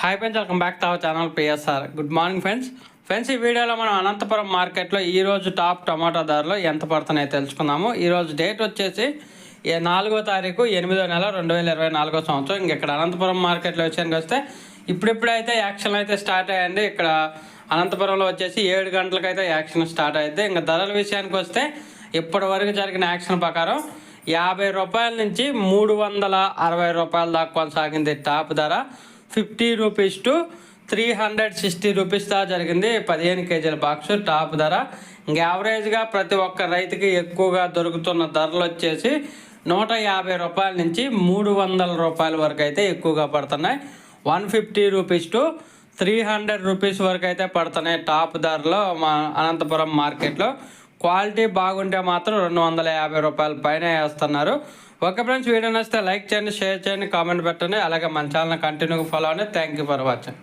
Hi friends, welcome back to our channel PSR. Good morning friends ఈ వీడియోలో మనం అనంతపురం మార్కెట్లో ఈరోజు టాప్ టమాటా ధరలు ఎంత పడుతున్నాయో తెలుసుకుందాము. ఈరోజు డేట్ వచ్చేసి 4వ తారీఖు 8వ నెల 2024 సంవత్సరం. ఇక్కడ అనంతపురం మార్కెట్లో విషయానికి వస్తే ఇప్పుడైతే యాక్షన్ అయితే స్టార్ట్ అయ్యండి. ఇక్కడ అనంతపురంలో వచ్చేసి 7 గంటలకైతే యాక్షన్ స్టార్ట్ అయితే ఇంకా ధరల విషయానికి వస్తే ఇప్పటి వరకు జరిగిన యాక్షన్ ప్రకారం 50 రూపాయల నుంచి 360 రూపాయల దాకా కొనసాగింది టాప్ ధర. 50 రూపీస్ టు 360 రూపీస్ దాకా జరిగింది 15 కేజీల బాక్స్ టాప్ ధర. ఇంకా యావరేజ్గా ప్రతి ఒక్క రైతుకి ఎక్కువగా దొరుకుతున్న ధరలు వచ్చేసి 150 రూపాయల నుంచి 300 రూపాయల వరకు అయితే ఎక్కువగా పడుతున్నాయి. 150 రూపీస్ టు 300 రూపీస్ వరకు అయితే పడుతున్నాయి టాప్ ధరలో మా అనంతపురం మార్కెట్లో. క్వాలిటీ బాగుంటే మాత్రం 250 రూపాయల పైన వేస్తున్నారు. ఓకే ఫ్రెండ్స్, వీడియో నచ్చితే లైక్ చేయండి, షేర్ చేయండి, కామెంట్ పెట్టండి. అలాగే మన ఛానల్ కంటిన్యూగా ఫాలో అవ్వండి. Thank you for watching.